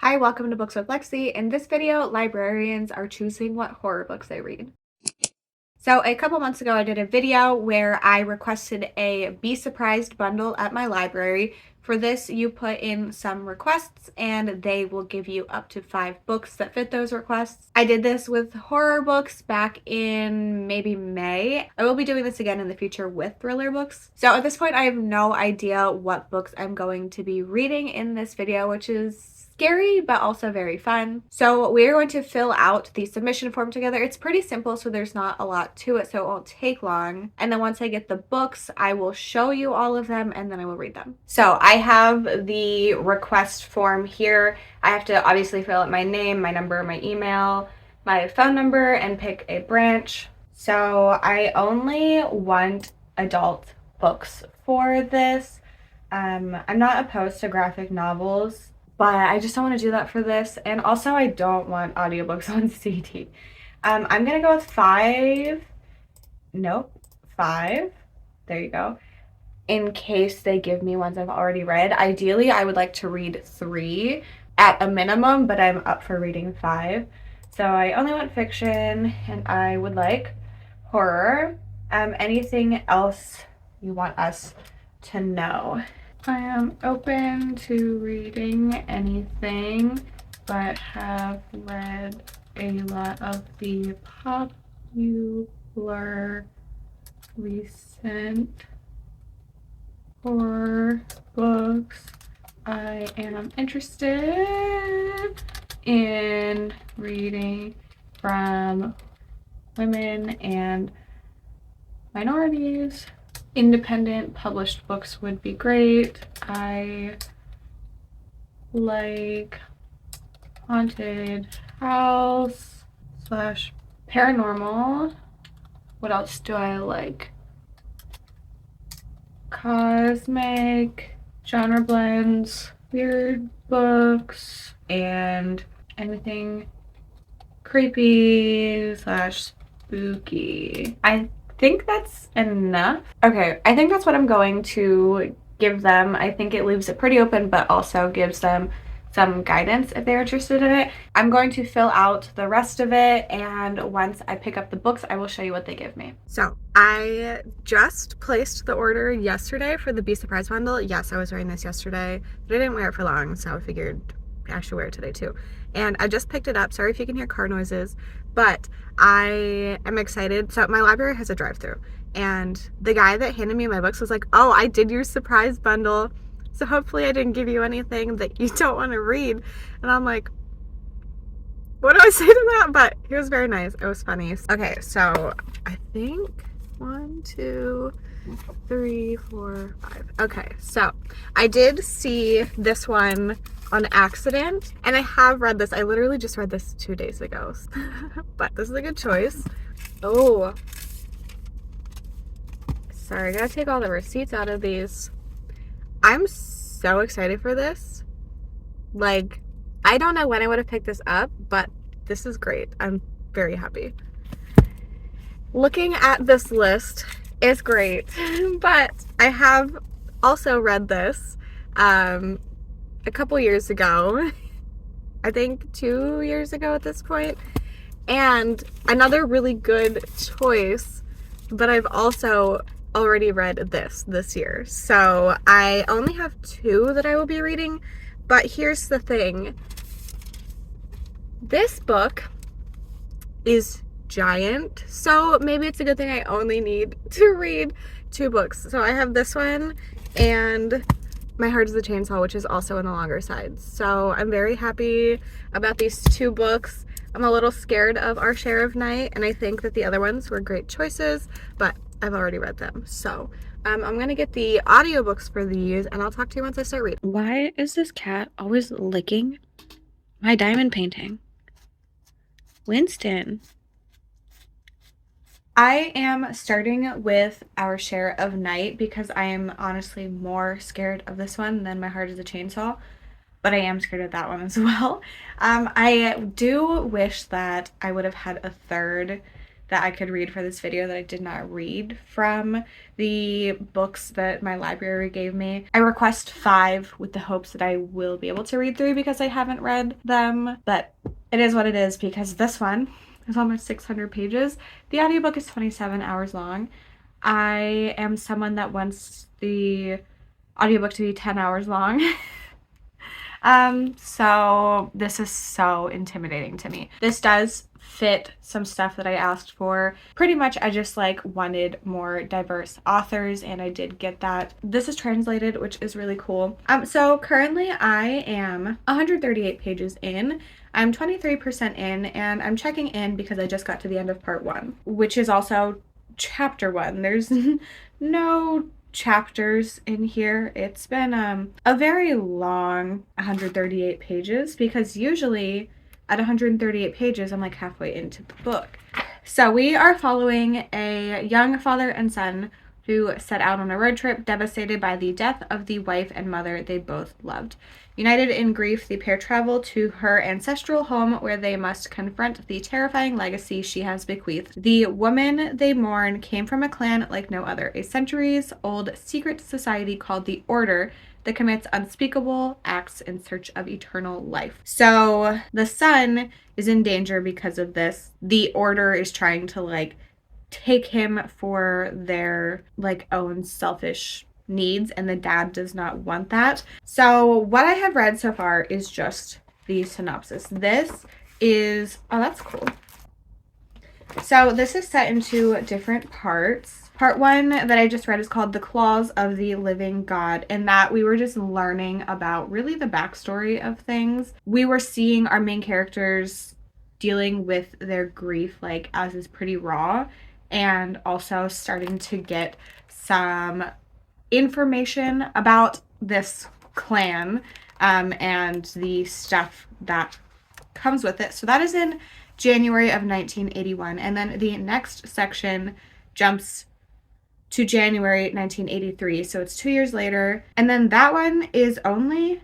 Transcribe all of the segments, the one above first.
Hi, welcome to Books with Lexi. In this video, librarians are choosing what horror books they read. So a couple months ago, I did a video where I requested a Be Surprised bundle at my library. For this, you put in some requests and they will give you up to 5 books that fit those requests. I did this with horror books back in maybe May. I will be doing this again in the future with thriller books. So at this point, I have no idea what books I'm going to be reading in this video, which is scary but also very fun. So we're going to fill out the submission form together. It's pretty simple, so there's not a lot to it, so it won't take long. And then once I get the books, I will show you all of them and then I will read them. So I have the request form here. I have to obviously fill out my name, my number, my email, my phone number, and pick a branch. So I only want adult books for this. I'm not opposed to graphic novels, but I just don't want to do that for this. And also I don't want audiobooks on CD. I'm gonna go with 5. Nope, 5. There you go. In case they give me ones I've already read. Ideally, I would like to read 3 at a minimum, but I'm up for reading 5. So I only want fiction and I would like horror. Anything else you want us to know? I am open to reading anything, but have read a lot of the popular recent horror books. I am interested in reading from women and minorities. Independent published books would be great. I like haunted house / paranormal. What else do I like? Cosmic, genre blends, weird books, and anything creepy / spooky. I think that's enough. Okay, I think that's what I'm going to give them. I think it leaves it pretty open, but also gives them some guidance if they're interested in it. I'm going to fill out the rest of it, and once I pick up the books, I will show you what they give me. So I just placed the order yesterday for the Be Surprised bundle. Yes, I was wearing this yesterday, but I didn't wear it for long, so I figured I should wear it today too. And I just picked it up. Sorry if you can hear car noises, but I am excited. So my library has a drive-thru, and the guy that handed me my books was like, "Oh, I did your surprise bundle, so hopefully I didn't give you anything that you don't want to read." And I'm like, what do I say to that? But he was very nice. It was funny. Okay, so I think 1, 2, 3, 4, 5. Okay, so I did see this one on accident, and I have read this. I literally just read this 2 days ago, but this is a good choice. Oh, sorry, I gotta take all the receipts out of these. I'm so excited for this. Like, I don't know when I would have picked this up, but this is great. I'm very happy. Looking at this list is great, but I have also read this a couple years ago. I think 2 years ago at this point. And another really good choice, but I've also already read this year. So I only have 2 that I will be reading, but here's the thing. This book is giant, so maybe it's a good thing I only need to read 2 books. So I have this one and My Heart is a Chainsaw, which is also on the longer side. So I'm very happy about these 2 books. I'm a little scared of Our Share of Night, and I think that the other ones were great choices, but I've already read them. So I'm gonna get the audiobooks for these, and I'll talk to you once I start reading. Why is this cat always licking my diamond painting? Winston. I am starting with Our Share of Night because I am honestly more scared of this one than My Heart is a Chainsaw, but I am scared of that one as well. I do wish that I would have had a third that I could read for this video that I did not read from the books that my library gave me. I request 5 with the hopes that I will be able to read 3 because I haven't read them, but it is what it is because this one is almost 600 pages. The audiobook is 27 hours long. I am someone that wants the audiobook to be 10 hours long. So this is so intimidating to me. This does fit some stuff that I asked for. Pretty much I just like wanted more diverse authors and I did get that. This is translated, which is really cool. So currently I am 138 pages in. I'm 23% in and I'm checking in because I just got to the end of part 1, which is also chapter 1. There's no chapters in here. It's been a very long 138 pages because usually at 138 pages I'm like halfway into the book. So we are following a young father and son who set out on a road trip devastated by the death of the wife and mother they both loved. United in grief, the pair travel to her ancestral home where they must confront the terrifying legacy she has bequeathed. The woman they mourn came from a clan like no other, a centuries-old secret society called the Order that commits unspeakable acts in search of eternal life. So the son is in danger because of this. The Order is trying to like take him for their like own selfish needs and the dad does not want that. So what I have read so far is just the synopsis. This is, oh, that's cool. So this is set into different parts. Part 1 that I just read is called The Claws of the Living God, and that we were just learning about really the backstory of things. We were seeing our main characters dealing with their grief like as is pretty raw, and also starting to get some information about this clan and the stuff that comes with it. So that is in January of 1981. And then the next section jumps to January 1983. So it's 2 years later. And then that one is only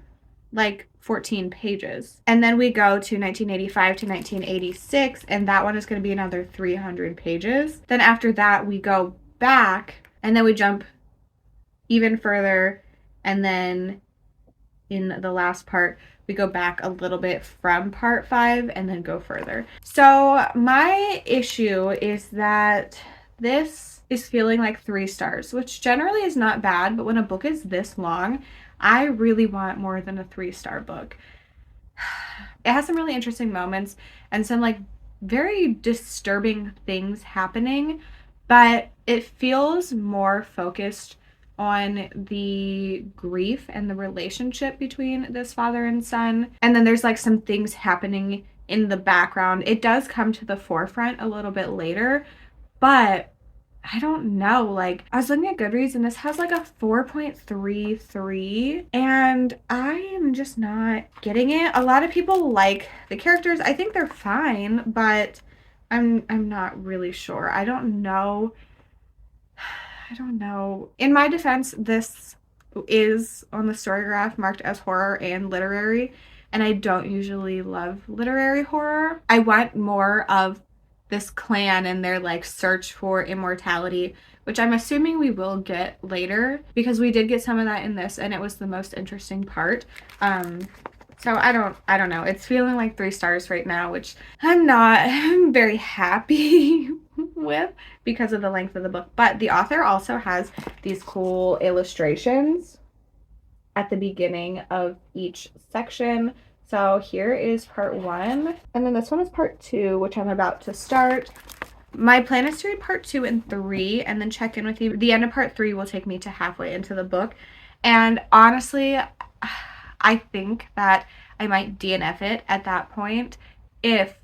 like 14 pages. And then we go to 1985 to 1986. And that one is going to be another 300 pages. Then after that, we go back and then we jump even further, and then in the last part we go back a little bit from part 5 and then go further. So my issue is that this is feeling like 3 stars, which generally is not bad, but when a book is this long, I really want more than a 3-star book. It has some really interesting moments and some like very disturbing things happening, but it feels more focused on the grief and the relationship between this father and son. And then there's like some things happening in the background. It does come to the forefront a little bit later, but I don't know. Like, I was looking at Goodreads and this has like a 4.33 and I am just not getting it. A lot of people like the characters. I think they're fine, but I'm not really sure. I don't know. In my defense, this is on the story graph marked as horror and literary, and I don't usually love literary horror. I want more of this clan and their like search for immortality, which I'm assuming we will get later because we did get some of that in this and it was the most interesting part. So I don't know. It's feeling like 3 stars right now, which I'm very happy with because of the length of the book. But the author also has these cool illustrations at the beginning of each section. So here is part 1, and then this one is part 2, which I'm about to start. My plan is to read part 2 and 3 and then check in with you. The end of part 3 will take me to halfway into the book. And honestly, I think that I might DNF it at that point if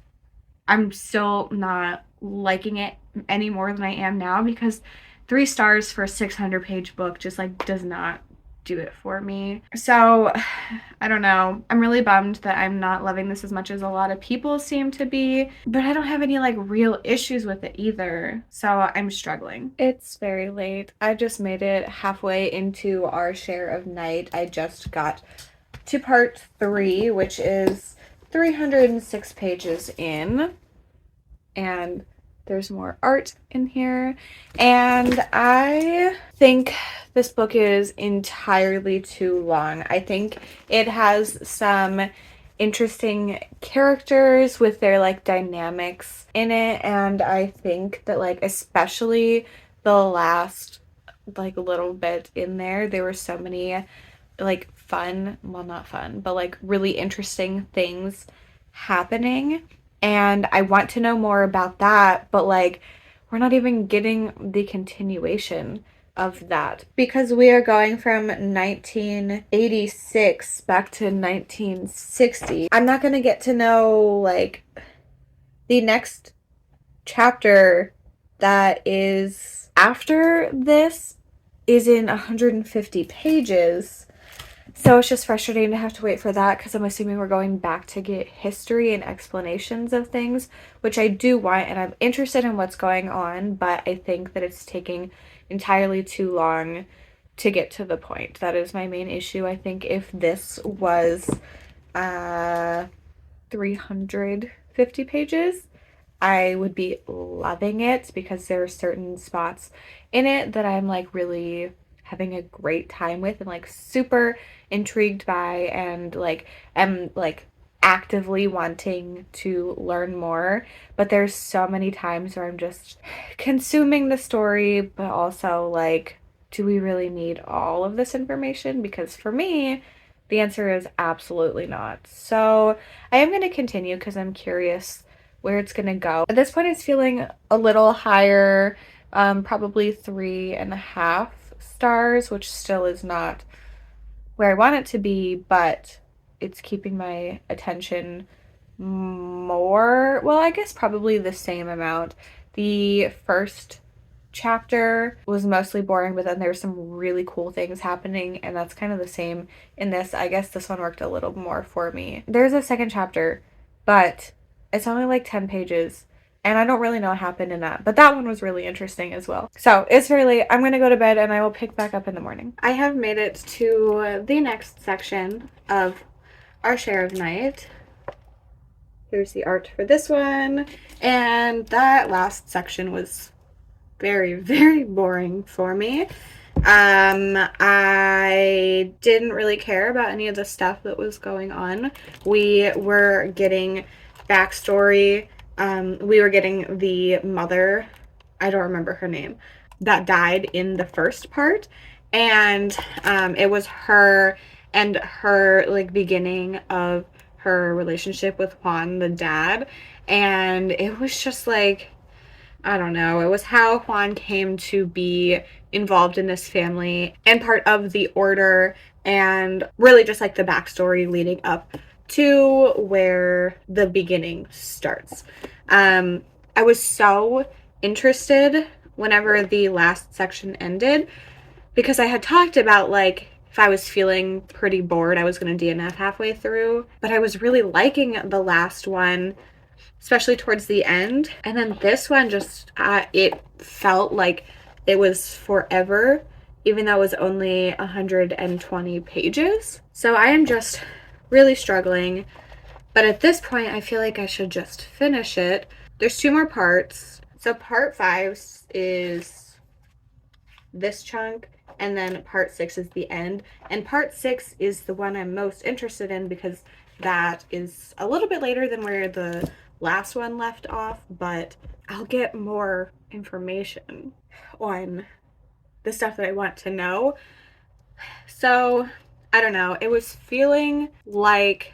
I'm still not liking it any more than I am now, because 3 stars for a 600-page book just like does not do it for me. So I don't know. I'm really bummed that I'm not loving this as much as a lot of people seem to be, but I don't have any like real issues with it either. So I'm struggling. It's very late. I just made it halfway into our share of night. I just got to part 3, which is 306 pages in, and There's more art in here. And I think this book is entirely too long. I think it has some interesting characters with their like dynamics in it, and I think that like especially the last like little bit in there were so many like fun, well not fun, but like really interesting things happening, and I want to know more about that, but like we're not even getting the continuation of that because we are going from 1986 back to 1960. I'm not going to get to know like the next chapter that is after this is in 150 pages. So it's just frustrating to have to wait for that because I'm assuming we're going back to get history and explanations of things, which I do want, and I'm interested in what's going on, but I think that it's taking entirely too long to get to the point. That is my main issue. I think if this was 350 pages, I would be loving it because there are certain spots in it that I'm like really having a great time with and like super intrigued by, and like am like actively wanting to learn more. But there's so many times where I'm just consuming the story, but also like, do we really need all of this information? Because for me, the answer is absolutely not. So I am going to continue because I'm curious where it's going to go. At this point, it's feeling a little higher, probably 3.5 stars, which still is not where I want it to be, but it's keeping my attention more. Well, I guess probably the same amount. The first chapter was mostly boring, but then there's some really cool things happening, and that's kind of the same in this. I guess this one worked a little more for me. There's a second chapter, but it's only like 10 pages, and I don't really know what happened in that, but that one was really interesting as well. So it's very late. I'm gonna go to bed and I will pick back up in the morning. I have made it to the next section of our share of night. Here's the art for this one, and that last section was very, very boring for me. I didn't really care about any of the stuff that was going on. We were getting backstory. We were getting the mother, I don't remember her name, that died in the first part, and it was her and her like beginning of her relationship with Juan, the dad, and it was just like, I don't know, it was how Juan came to be involved in this family and part of the order, and really just like the backstory leading up to where the beginning starts. I was so interested whenever the last section ended because I had talked about like if I was feeling pretty bored, I was going to DNF halfway through, but I was really liking the last one, especially towards the end. And then this one just, it felt like it was forever, even though it was only 120 pages. So I am just really struggling. But at this point, I feel like I should just finish it. There's 2 more parts. So part 5 is this chunk, and then part 6 is the end. And part 6 is the one I'm most interested in because that is a little bit later than where the last one left off, but I'll get more information on the stuff that I want to know. So I don't know, it was feeling like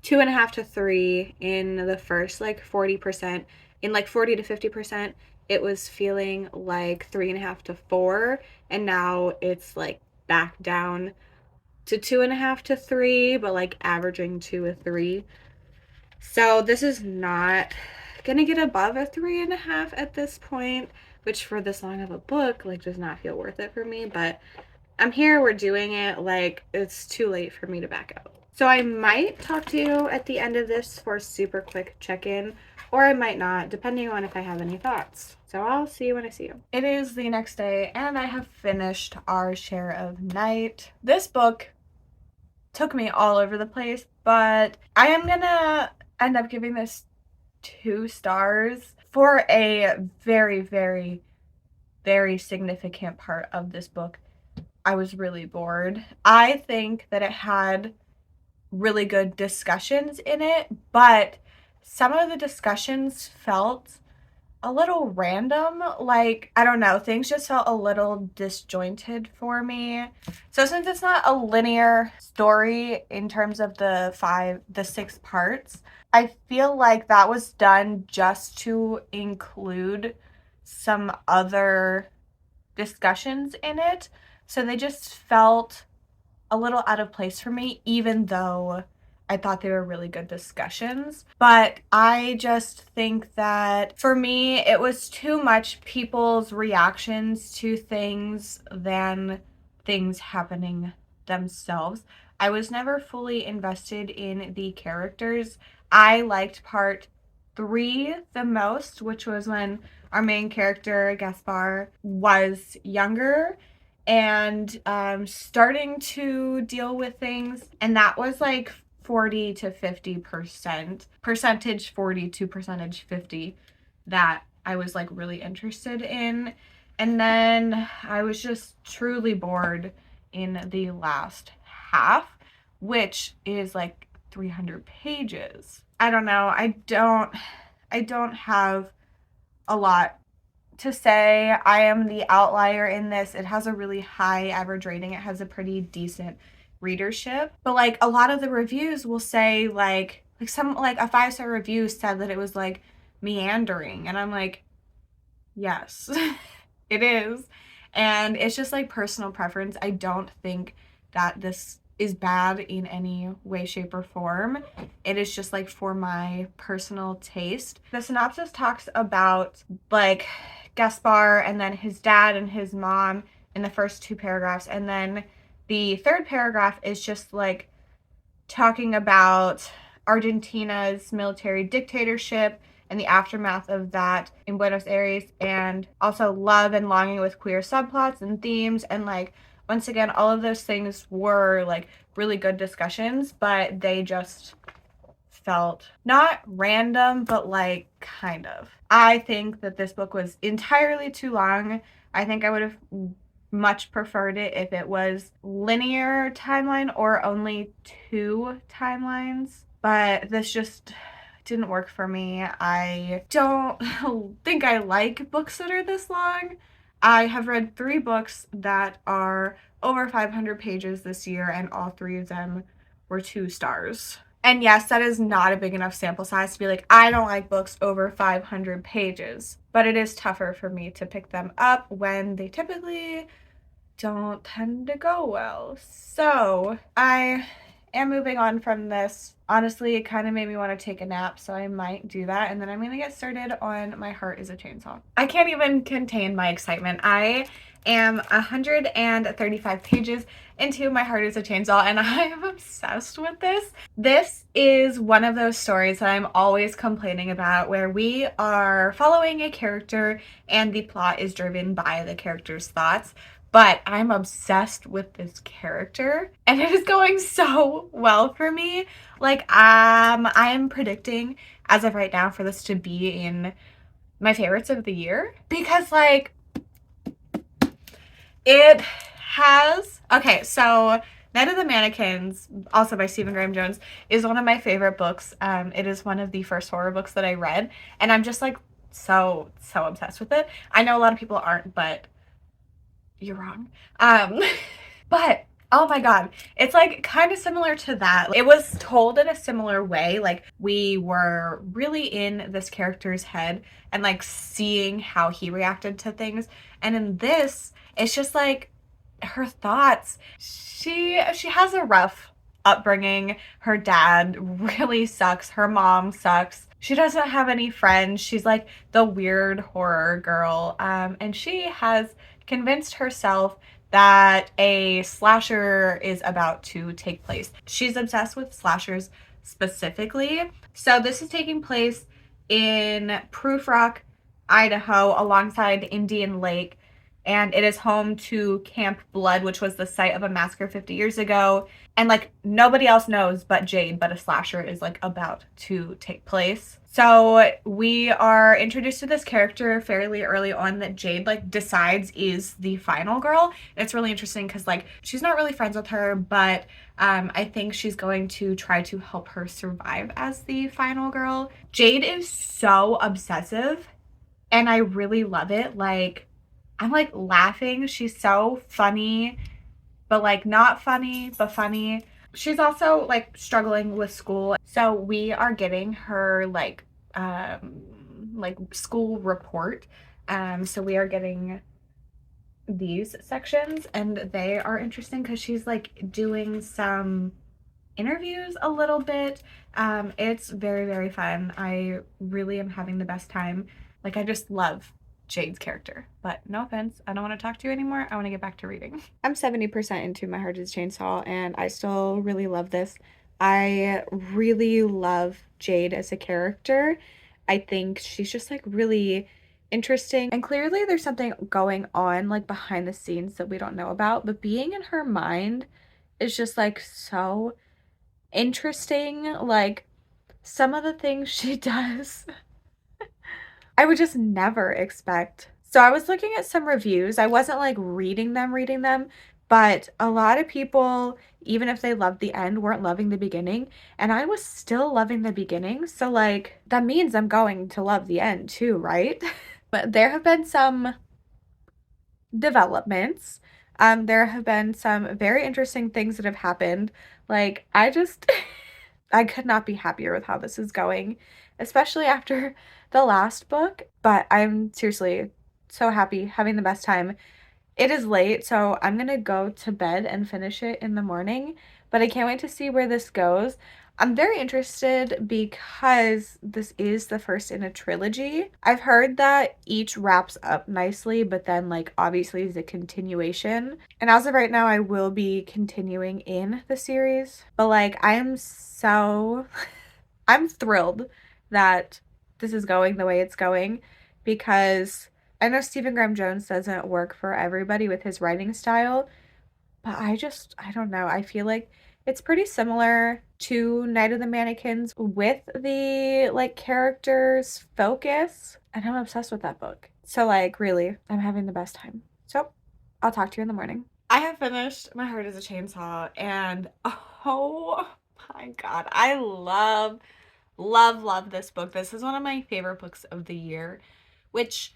2.5 to 3 in the first like 40%. In like 40 to 50%, it was feeling like 3.5 to 4, and now it's like back down to 2.5 to 3, but like averaging 2 a 3. So this is not gonna get above a 3.5 at this point, which for this long of a book like does not feel worth it for me, but I'm here, we're doing it, like it's too late for me to back out. So I might talk to you at the end of this for a super quick check-in, or I might not, depending on if I have any thoughts. So I'll see you when I see you. It is the next day, and I have finished our share of night. This book took me all over the place, but I am gonna end up giving this 2 stars. For a very, very, very significant part of this book, I was really bored. I think that it had really good discussions in it, but some of the discussions felt a little random. Like, I don't know, things just felt a little disjointed for me. So since it's not a linear story in terms of the 6 parts, I feel like that was done just to include some other discussions in it. So they just felt a little out of place for me, even though I thought they were really good discussions. But I just think that for me, it was too much people's reactions to things than things happening themselves. I was never fully invested in the characters. I liked part 3 the most, which was when our main character, Gaspar, was younger and starting to deal with things, and that was like 40 to 50%, percentage 40 to percentage 50, that I was like really interested in. And then I was just truly bored in the last half, which is like 300 pages. I don't know. I don't have a lot to say. I am the outlier in this. It has a really high average rating. It has a pretty decent readership. But like a lot of the reviews will say like a 5-star review said that it was like meandering. And I'm like, yes, it is. And it's just like personal preference. I don't think that this is bad in any way, shape, or form. It is just like for my personal taste. The synopsis talks about like Gaspar and then his dad and his mom in the first 2 paragraphs, and then the 3rd paragraph is just like talking about Argentina's military dictatorship and the aftermath of that in Buenos Aires, and also love and longing with queer subplots and themes. And like, once again, all of those things were like really good discussions, but they just felt not random, but like kind of. I think that this book was entirely too long. I think I would have much preferred it if it was linear timeline or only 2 timelines, but this just didn't work for me. I don't think I like books that are this long. I have read 3 books that are over 500 pages this year, and all 3 of them were 2 stars. And yes, that is not a big enough sample size to be like, I don't like books over 500 pages. But it is tougher for me to pick them up when they typically don't tend to go well. So I am moving on from this. Honestly, it kind of made me want to take a nap, so I might do that. And then I'm going to get started on My Heart is a Chainsaw. I can't even contain my excitement. I am 135 pages into My Heart is a Chainsaw, and I am obsessed with this. This is one of those stories that I'm always complaining about, where we are following a character and the plot is driven by the character's thoughts. But I'm obsessed with this character, and it is going so well for me. Like, I am predicting, as of right now, for this to be in my favorites of the year. Because, like, it has... Okay, so Night of the Mannequins, also by Stephen Graham Jones, is one of my favorite books. It is one of the first horror books that I read, and I'm just, like, so obsessed with it. I know a lot of people aren't, but... you're wrong. But oh my god, it's like kind of similar to that. It was told in a similar way. Like, we were really in this character's head and like seeing how he reacted to things. And in this, it's just like her thoughts. She has a rough upbringing. Her dad really sucks. Her mom sucks. She doesn't have any friends. She's like the weird horror girl. And she has convinced herself that a slasher is about to take place. She's obsessed with slashers specifically. So this is taking place in Proof Rock, Idaho, alongside Indian Lake. and it is home to Camp Blood, which was the site of a massacre 50 years ago. And like nobody else knows but Jade, but a slasher is like about to take place. So we are introduced to this character fairly early on that Jade like decides is the final girl. And it's really interesting because like she's not really friends with her, but I think she's going to try to help her survive as the final girl. Jade is so obsessive and I really love it. Like I'm like laughing. She's so funny, but like not funny, but funny. She's also like struggling with school. So we are getting her like school report. So we are getting these sections and they are interesting because she's like doing some interviews a little bit. It's very, very fun. I really am having the best time. Like I just love Jade's character. But no offense, I don't want to talk to you anymore. I want to get back to reading. I'm 70% into My Heart is a Chainsaw and I still really love this. I really love Jade as a character. I think she's just like really interesting and clearly there's something going on like behind the scenes that we don't know about, but being in her mind is just like so interesting. Like some of the things she does I would just never expect. So I was looking at some reviews. I wasn't like reading them, but a lot of people, even if they loved the end, weren't loving the beginning. And I was still loving the beginning. So like that means I'm going to love the end too, right? But there have been some developments. There have been some very interesting things that have happened. Like I just I could not be happier with how this is going, especially after the last book. But I'm seriously so happy, having the best time. It is late, so I'm gonna go to bed and finish it in the morning, but I can't wait to see where this goes. I'm very interested because this is the first in a trilogy. I've heard that each wraps up nicely, but then like obviously is a continuation. And as of right now, I will be continuing in the series, but like I am so I'm thrilled that this is going the way it's going because I know Stephen Graham Jones doesn't work for everybody with his writing style, but I don't know. I feel like it's pretty similar to Night of the Mannequins with the like characters focus, and I'm obsessed with that book. So like really, I'm having the best time. So I'll talk to you in the morning. I have finished My Heart is a Chainsaw and oh my god, I love this book. This is one of my favorite books of the year, which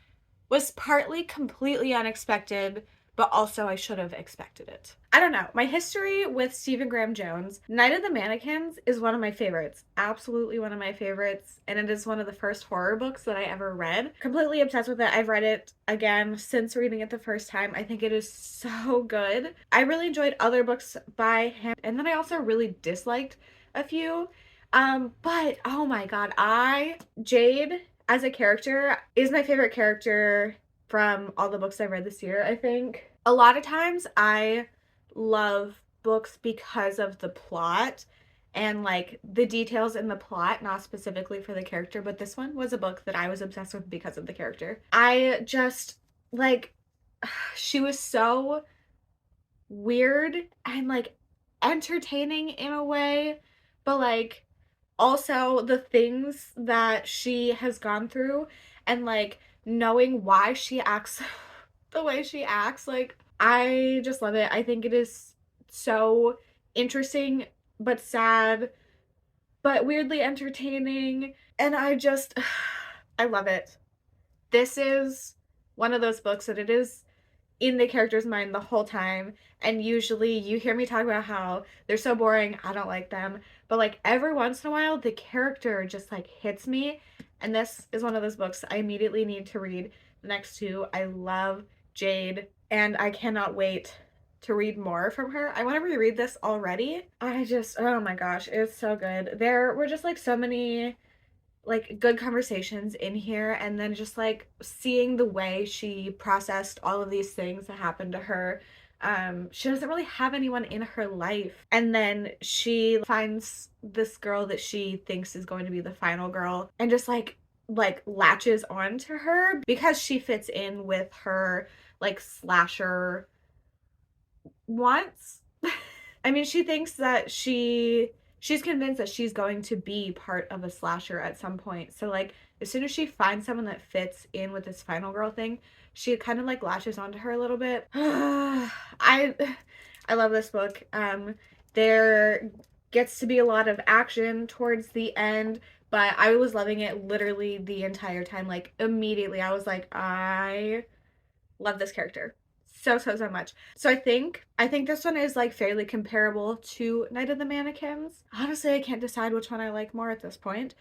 was partly completely unexpected, but also I should have expected it. I don't know. My history with Stephen Graham Jones, Night of the Mannequins is one of my favorites. Absolutely one of my favorites. And it is one of the first horror books that I ever read. Completely obsessed with it. I've read it again since reading it the first time. I think it is so good. I really enjoyed other books by him. And then I also really disliked a few. But oh my god, Jade as a character is my favorite character from all the books I've read this year, I think. A lot of times I love books because of the plot and like the details in the plot, not specifically for the character, but this one was a book that I was obsessed with because of the character. I just like she was so weird and like entertaining in a way, but like also the things that she has gone through and like knowing why she acts the way she acts, like I just love it. I think it is so interesting but sad but weirdly entertaining, and I just I love it. This is one of those books that it is in the character's mind the whole time, and usually you hear me talk about how they're so boring, I don't like them, but like every once in a while the character just like hits me, and this is one of those books I immediately need to read the next two. I love Jade and I cannot wait to read more from her. I want to reread this already. I just, oh my gosh, it's so good. There were just like so many like good conversations in here, and then just like seeing the way she processed all of these things that happened to her. She doesn't really have anyone in her life, and then she finds this girl that she thinks is going to be the final girl, and just like like latches onto her because she fits in with her like slasher wants. I mean, she thinks that she's convinced that she's going to be part of a slasher at some point. So like as soon as she finds someone that fits in with this final girl thing, she kind of like latches onto her a little bit. I love this book. There gets to be a lot of action towards the end, but I was loving it literally the entire time. Like immediately I was like, I love this character so much. So I think this one is like fairly comparable to Night of the Mannequins. Honestly, I can't decide which one I like more at this point.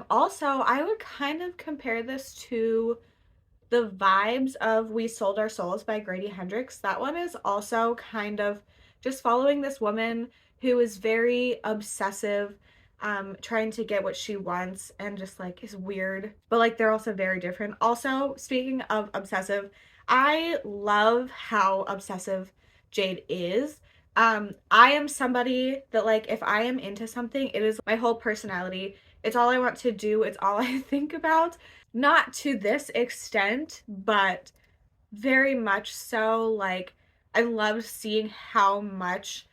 Also, I would kind of compare this to the vibes of We Sold Our Souls by Grady Hendrix. That one is also kind of just following this woman who is very obsessive, trying to get what she wants and just like is weird, but like they're also very different. Also, speaking of obsessive, I love how obsessive Jade is. I am somebody that like if I am into something, it is my whole personality. It's all I want to do. It's all I think about. Not to this extent, but very much so. Like, I loved seeing how much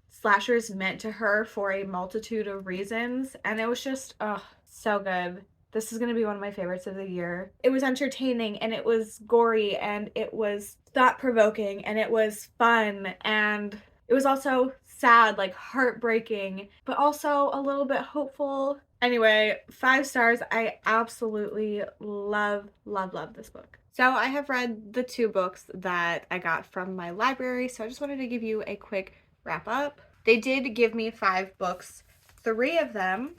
slashers meant to her for a multitude of reasons. And it was just, oh, so good. This is going to be one of my favorites of the year. It was entertaining and it was gory and it was thought provoking and it was fun and it was also sad, like heartbreaking, but also a little bit hopeful. Anyway, 5 stars. I absolutely love this book. So I have read the 2 books that I got from my library, so I just wanted to give you a quick wrap up. They did give me 5 books. 3 of them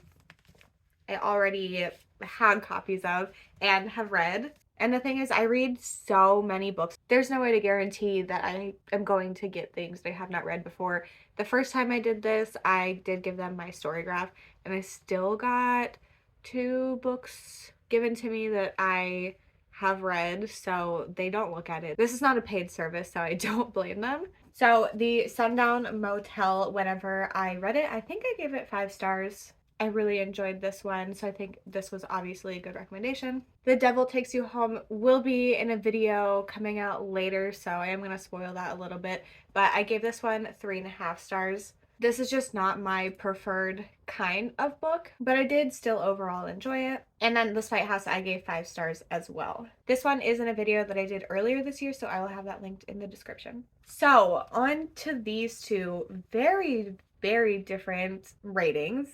I already had copies of and have read. And the thing is, I read so many books. There's no way to guarantee that I am going to get things that I have not read before. The first time I did this, I did give them my Storygraph, and I still got 2 books given to me that I have read, so they don't look at it. This is not a paid service, so I don't blame them. So the Sundown Motel, whenever I read it, I think I gave it 5 stars. I really enjoyed this one, so I think this was obviously a good recommendation. The Devil Takes You Home will be in a video coming out later, so I am going to spoil that a little bit, but I gave this one 3.5 stars. This is just not my preferred kind of book, but I did still overall enjoy it. And then The Spite House, I gave 5 stars as well. This one is in a video that I did earlier this year, so I will have that linked in the description. So on to these 2 very, very different ratings.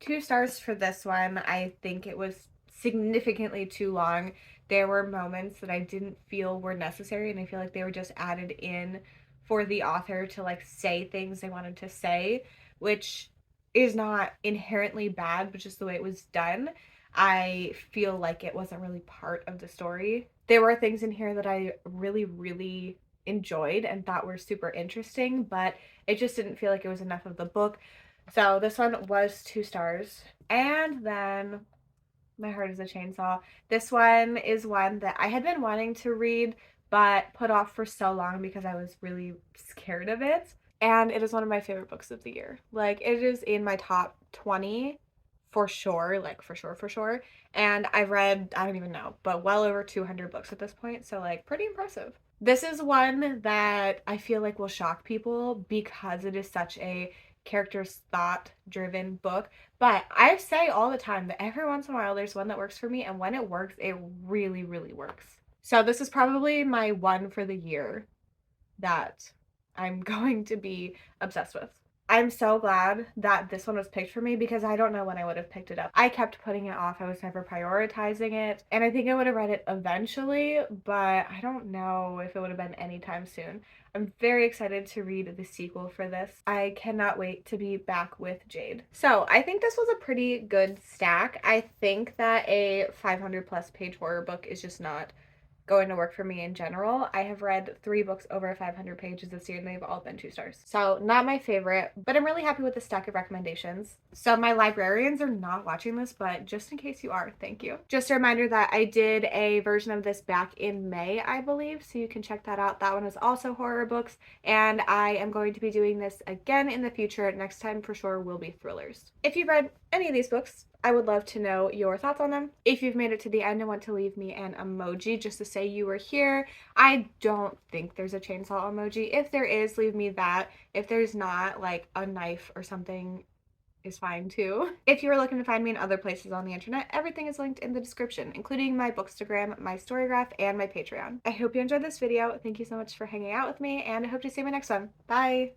2 stars for this one. I think it was significantly too long. There were moments that I didn't feel were necessary, and I feel like they were just added in for the author to like say things they wanted to say, which is not inherently bad, but just the way it was done. I feel like it wasn't really part of the story. There were things in here that I really enjoyed and thought were super interesting, but it just didn't feel like it was enough of the book. So this one was 2 stars. And then My Heart is a Chainsaw. This one is one that I had been wanting to read, but put off for so long because I was really scared of it. And it is one of my favorite books of the year. Like, it is in my top 20 for sure, like for sure. And I've read, I don't even know, but well over 200 books at this point. So like pretty impressive. This is one that I feel like will shock people because it is such a character's thought driven book, but I say all the time that every once in a while there's one that works for me, and when it works, it really works. So this is probably my one for the year that I'm going to be obsessed with. I'm so glad that this one was picked for me because I don't know when I would have picked it up. I kept putting it off. I was never prioritizing it. And I think I would have read it eventually, but I don't know if it would have been anytime soon. I'm very excited to read the sequel for this. I cannot wait to be back with Jade. So I think this was a pretty good stack. I think that a 500 plus page horror book is just not going to work for me in general. I have read 3 books over 500 pages this year and they've all been 2 stars. So not my favorite, but I'm really happy with the stack of recommendations. So my librarians are not watching this, but just in case you are, thank you. Just a reminder that I did a version of this back in May, I believe, so you can check that out. That one is also horror books, and I am going to be doing this again in the future. Next time for sure will be thrillers. If you've read any of these books, I would love to know your thoughts on them. If you've made it to the end and want to leave me an emoji just to say you were here. I don't think there's a chainsaw emoji. If there is, leave me that. If there's not, like a knife or something is fine too. If you are looking to find me in other places on the internet, everything is linked in the description, including my Bookstagram, my Storygraph, and my Patreon. I hope you enjoyed this video. Thank you so much for hanging out with me, and I hope to see you in my next one. Bye!